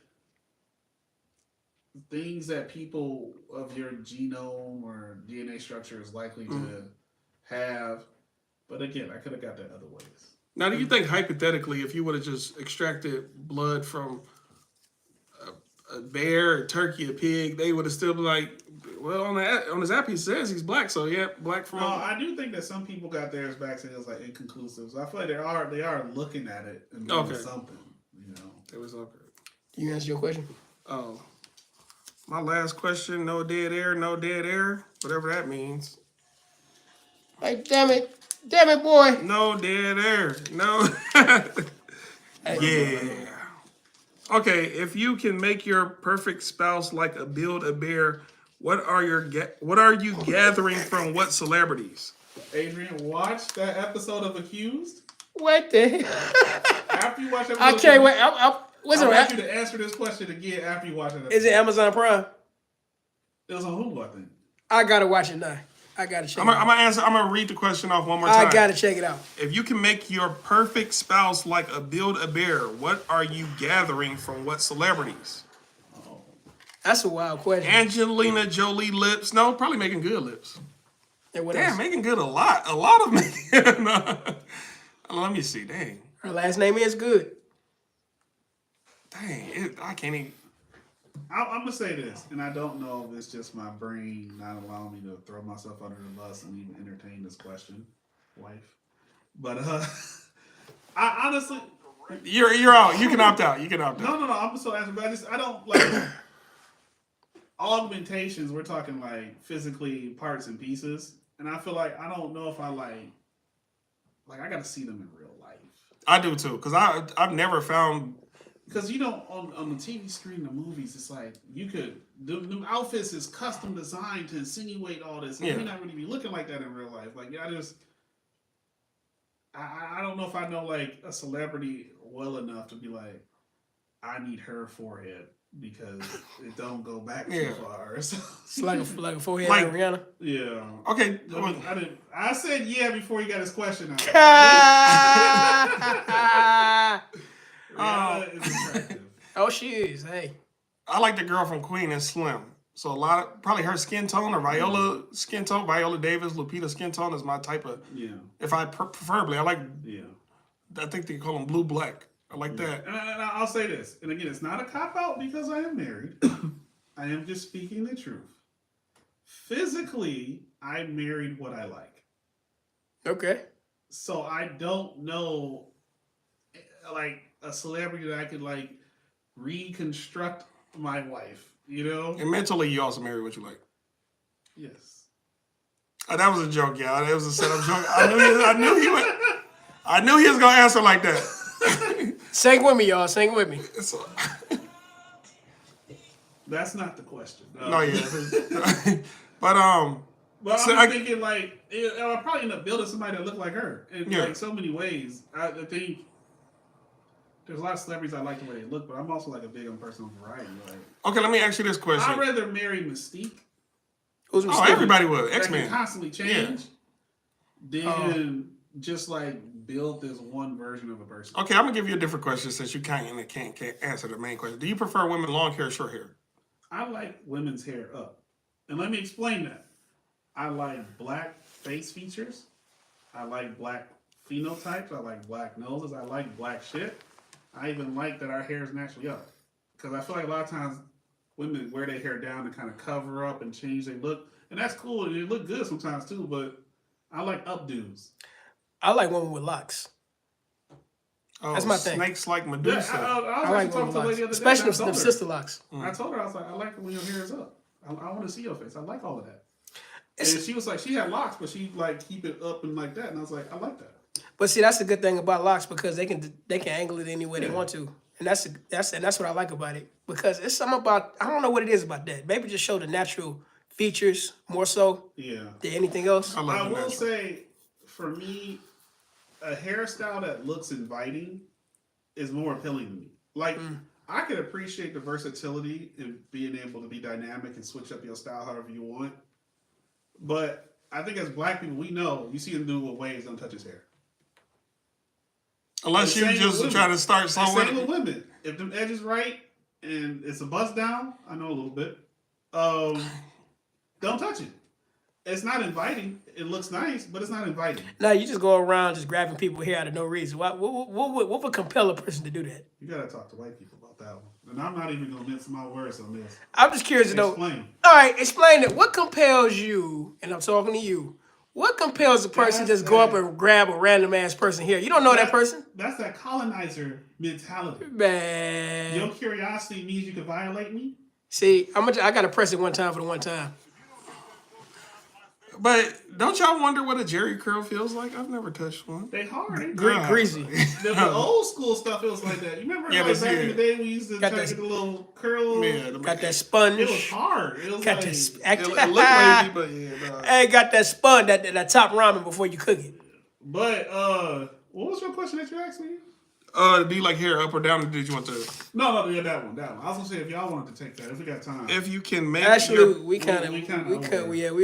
things that people of your genome or DNA structure is likely to have. But again, I could have got that other ways. Now, do you think hypothetically, if you would have just extracted blood from a bear, a turkey, a pig, they would have still been like, well, on his app he says he's black, so yeah, black from. No, I do think that some people got theirs back saying it was like inconclusive. So I feel like they are looking at it and doing something. You know, it was okay. You answer your question. Oh, my last question: no dead air, whatever that means. Like, damn it, boy. No dead air, no. Yeah. Okay, if you can make your perfect spouse like a Build-A-Bear, what are you gathering from what celebrities? Adrian, watch that episode of Accused. What the hell? After you watch that, I can't wait. I want you to answer this question again after you watch it. Is it Amazon Prime? It was on Hulu, I think. I gotta watch it now. I gotta check I'm it out. gonna answer. I'm gonna read the question off one more time. I gotta check it out. If you can make your perfect spouse like a Build-A-Bear, what are you gathering from what celebrities? That's a wild question. Angelina Jolie lips. No, probably making good lips. And what Damn, else? making good a lot of making. Let me see. Dang, Her last name is good. I can't even. I'm gonna say this, and I don't know if it's just my brain not allowing me to throw myself under the bus and even entertain this question, wife. But I honestly, You're out. You can opt out. You can opt out. no. I'm so answering, but I don't like augmentations. We're talking like physically parts and pieces, and I feel like I don't know if I like I gotta see them in real life. I do too, because I've never found. Because on the TV screen, the movies, it's like you could the outfits is custom designed to insinuate all this. And Yeah. You may not really be looking like that in real life. Like I don't know if I know like a celebrity well enough to be like, I need her forehead because it don't go back too far. So, It's like a forehead Like- like Rihanna. yeah. Okay, I said yeah before he got his question out. Rihanna is attractive. Oh, she is. Hey. I like the girl from Queen and Slim. So probably her skin tone or Viola skin tone, Viola Davis, Lupita skin tone is my type of. Yeah. If I preferably, I like. Yeah. I think they call them blue black. I like that. And I'll say this, and again, it's not a cop out because I am married. I am just speaking the truth. Physically, I married what I like. Okay. So I don't know, like a celebrity that I could like reconstruct my wife. You know? And mentally, you also marry what you like. Yes. That was a joke, y'all. That was a setup joke. I knew he was gonna answer like that. Sing with me, y'all. Sing with me. That's not the question. No, yeah. But But so I'm thinking like I'll probably end up building somebody that looked like her in Yeah. like so many ways. I think there's a lot of celebrities I like the way they look, but I'm also like a big on personal variety. Like, okay, let me ask you this question. I'd rather marry Mystique. Who's Oh, everybody would. That X-Men. can constantly change than just like build this one version of a person. Okay, I'm gonna give you a different question since you can't answer the main question. Do you prefer women long hair or short hair? I like women's hair up, and let me explain that. I like black face features. I like black phenotypes. I like black noses. I like black shit. I even like that our hair is naturally up. Because I feel like a lot of times women wear their hair down to kind of cover up and change their look. And that's cool. And they look good sometimes too, but I like updos. I like women with locks. Oh, That's my thing. Snakes like Yeah, Medusa. I was I actually like talking women to a with lady the locks. other day. Especially And I them told her- sister locks. I told her, I was like, I like it when your hair is up. I want to see your face. I like all of that. It's- And she was like, she had locks, but she like keep it up and like that. And I was like, I like that. But see, that's the good thing about locks because they can angle it any way they want to, and that's what I like about it because it's something about I don't know what it is about that. Maybe just show the natural features more so Yeah. than anything else. I love I the will natural. say, for me, a hairstyle that looks inviting is more appealing to me. Like, I can appreciate the versatility in being able to be dynamic and switch up your style however you want. But I think as black people, we know you see him do what Waves don't touch his hair. Unless you Same with just women. try to start somewhere. Same with women. If them edges right and it's a bust down, I know a little bit. Don't touch it. It's not inviting. It looks nice, but it's not inviting. Now you just go around just grabbing people hair out of no reason. What would compel a person to do that? You gotta talk to white people about that one. And I'm not even gonna mince my words on this. I'm just curious to know. Explain. All right, explain it. What compels you? And I'm talking to you. What compels a person to just go up and grab a random ass person here? You don't know that person, That's that colonizer mentality. man. Your curiosity means you can violate me. See, I gotta press it one time for the one time. But don't y'all wonder what a Jerry curl feels like? I've never touched one. They hard. They Greasy. The old school stuff feels like that. You remember Yeah, like but back see, in the day we used to got try to that- get the little curl. Yeah, Got that sponge. It was hard. It was Got like, that. it looked lazy, but yeah, no. Hey, got that sponge, that top ramen before you cook it. But what was your question that you asked me? Do you like hair up or down, or did you want to? No, yeah, that one. I was gonna say if y'all wanted to take that, if we got time. If you can make Actually, your, we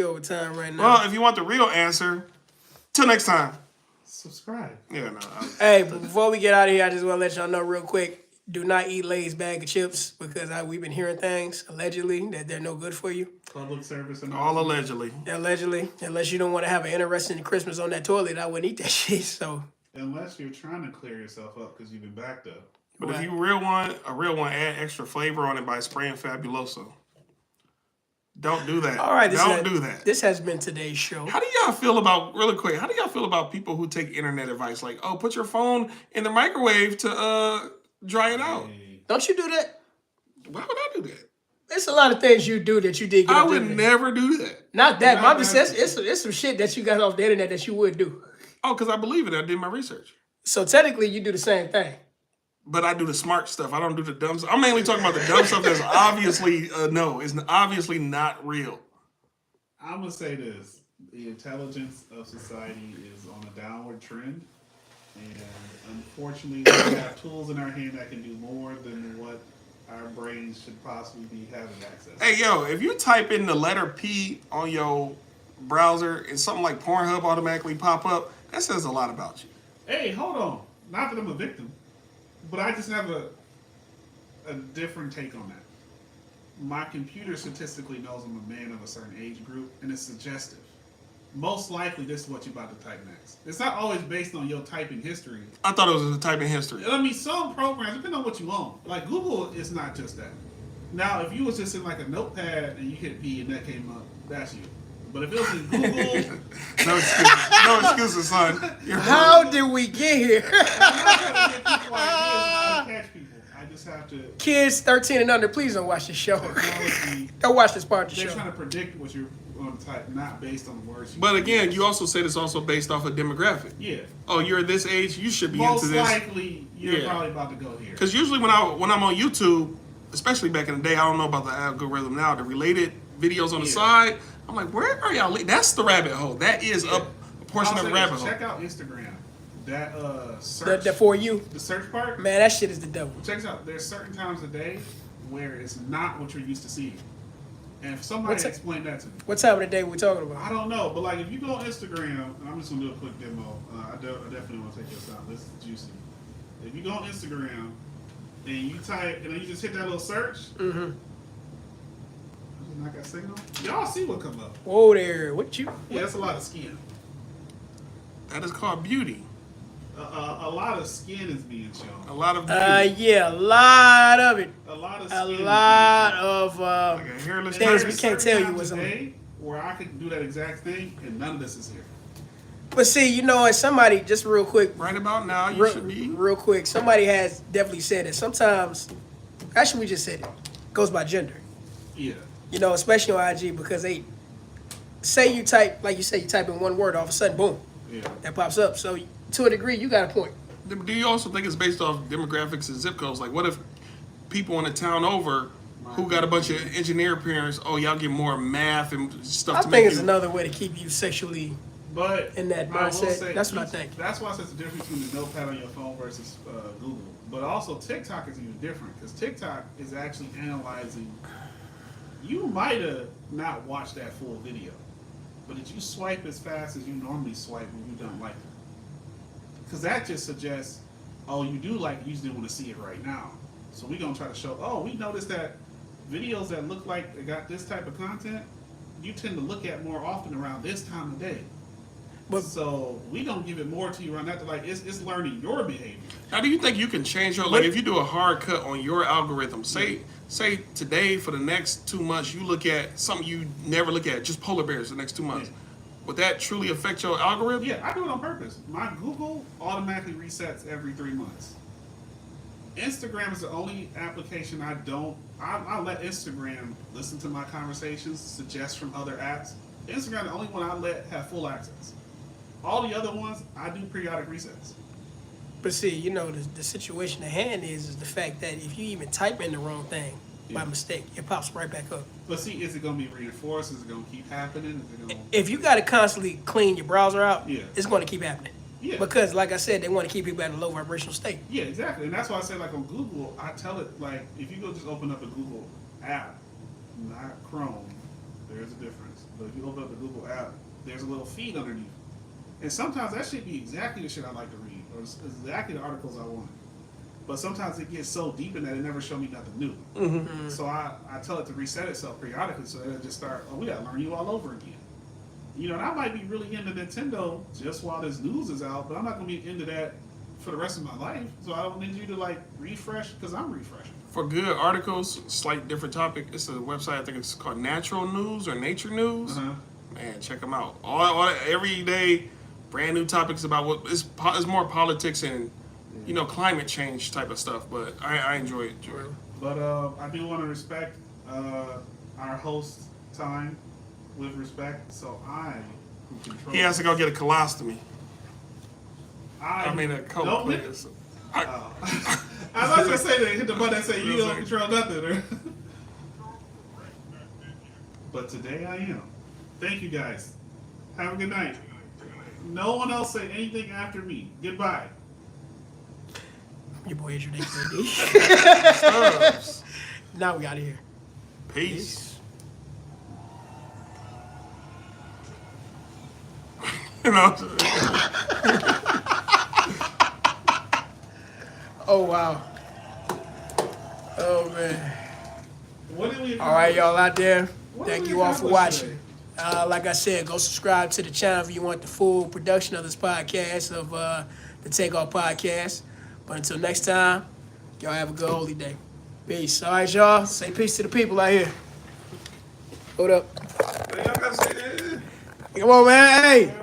over time right now. well, if you want the real answer, till next time. Subscribe. Yeah, no. Hey, but before we get out of here, I just want to let y'all know real quick. Do not eat Lay's bag of chips because we've been hearing things, allegedly, that they're no good for you. Public service and All allegedly. Allegedly. Unless you don't want to have an interesting Christmas on that toilet, I wouldn't eat that shit, so. Unless you're trying to clear yourself up because you've been backed up. But if you a real one, add extra flavor on it by spraying Fabuloso. Don't do that. All right, Don't do that. This has been today's show. How do y'all feel about, really quick, how do y'all feel about people who take internet advice? Like, oh, put your phone in the microwave to dry it out. Don't you do that? Why would I do that? There's a lot of things you do that you did get I off the would internet. never do that. Not that, but I'm just saying, it's some shit that you got off the internet that you would do. Oh, because I believe it. I did my research. So technically, you do the same thing. But I do the smart stuff. I don't do the dumb stuff. I'm mainly talking about the dumb stuff that's obviously, no, it's obviously not real. I'm going to say this. The intelligence of society is on a downward trend. And unfortunately, we have tools in our hand that can do more than what our brains should possibly be having access to. Hey, yo, if you type in the letter P on your browser and something like Pornhub automatically pop up, that says a lot about you. Hey, hold on. Not that I'm a victim, but I just have a different take on that. My computer statistically knows I'm a man of a certain age group, and it's suggestive. Most likely, this is what you're about to type next. It's not always based on your typing history. I thought it was a typing history. I mean, some programs, depending on what you own. Like Google is not just that. Now, if you was just in like a notepad and you hit P and that came up, that's you. But if it was in Google, No excuses, son. How did we get here? I'm not trying to give people ideas on how to catch people. I just have to. Kids 13 and under, please don't watch this show. Technology, Don't watch this part of the they're show. trying to predict what you're going to type, not based on the words. But again, you also said it's also based off a demographic. Yeah. Oh, you're this age, you should be Most into this. likely, you're probably about to go here. Because usually when I'm on YouTube, especially back in the day, I don't know about the algorithm now, the related videos on the side, I'm like, where are y'all? That's the rabbit hole. That is a portion of the rabbit hole. Check out Instagram. That search. The for you. The search part. Man, that shit is the devil. Check this out. There's certain times a day where it's not what you're used to seeing. And if somebody explain that to me. What time of the day we talking about? I don't know, but like if you go on Instagram, I'm just gonna do a quick demo. I definitely want to take this out. This is juicy. If you go on Instagram and you type and then you just hit that little search. Mm-hmm. I got signal. Y'all see what come up? Whoa there, what you? Yeah, that's a lot of skin. That is called beauty. A lot of skin is being shown. A lot of beauty. Yeah, a lot of it. A lot of A skin. lot of Like a hairless things person. we can't tell you what's on. Where I could do that exact thing and none of this is here. But see, you know, as somebody, just real quick, Right about now, you should be. real quick, somebody has definitely said it. Sometimes, actually, we just said it. Goes by gender. Yeah. You know, especially on IG because they say you type, like you say, you type in one word, all of a sudden, boom, Yeah. that pops up. So to a degree, you got a point. Do you also think it's based off demographics and zip codes? Like, what if people in the town over who got a bunch of engineer parents, oh, y'all get more math and stuff I to think make it's you... another way to keep you sexually But in that I will mindset. say, That's what I think. That's why I said the difference between the notepad on your phone versus Google. But also TikTok is even different because TikTok is actually analyzing. You might have not watched that full video, but did you swipe as fast as you normally swipe when you don't like it? Because that just suggests, oh, you do like it, you just didn't want to see it right now. So we're going to try to show, oh, we noticed that videos that look like they got this type of content, you tend to look at more often around this time of day. But So we gonna give it more to you around that. Like it's learning your behavior. Now, do you think you can change your... Like, if you do a hard cut on your algorithm, say today for the next 2 months, you look at something you never look at, just polar bears the next 2 months. Yeah. Would that truly affect your algorithm? Yeah, I do it on purpose. My Google automatically resets every 3 months. Instagram is the only application I don't. I let Instagram listen to my conversations, suggest from other apps. Instagram the only one I let have full access. All the other ones, I do periodic resets. But see, you know, the situation at hand is the fact that if you even type in the wrong thing by mistake, it pops right back up. But see, is it going to be reinforced? Is it going to keep happening? Is it going to... If you got to constantly clean your browser out, Yeah. it's going to keep happening. Yeah. Because, like I said, they want to keep people at a low vibrational state. Yeah, exactly. And that's why I say, like, on Google, I tell it, like, if you go just open up a Google app, not Chrome, there's a difference. But if you open up the Google app, there's a little feed underneath. And sometimes that should be exactly the shit I like to read, or it's exactly the articles I want. But sometimes it gets so deep in that it never show me nothing new. Mm-hmm. So I tell it to reset itself periodically so that it just start, oh, we gotta learn you all over again. You know, and I might be really into Nintendo just while this news is out, but I'm not gonna be into that for the rest of my life. So I don't need you to like refresh because I'm refreshing. For good articles, slight different topic. It's a website, I think it's called Natural News or Nature News. Uh-huh. Man, check them out. All every day, brand new topics about what it's more politics and climate change type of stuff. But I enjoy it. But I do want to respect our host time with respect. So I who control. He has to go get a colostomy. I mean a don't colon. hit- I was gonna say that hit the button and say you don't control nothing. Or but today I am. Thank you guys. Have a good night. No one else say anything after me. Goodbye. Your boy AdrianAkaAD. Stubbs. Now we out of here. Peace. You know. Oh, wow. Oh, man. What did we All right, y'all out there. What Thank did you we all for accomplish watching. Like I said, go subscribe to the channel if you want the full production of this podcast, of the Takeoff podcast. But until next time, y'all have a good holy day. Peace. All right, y'all. Say peace to the people out here. Hold up. Y'all gotta say that. Come on, man. Hey,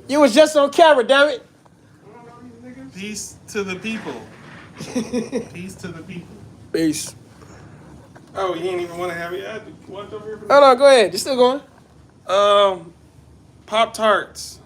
you was just on camera, damn it. Peace to the people. Peace to the people. Peace. Oh, you ain't even want to have it. I walked over here for Hold on, go ahead. You still going? Pop-Tarts.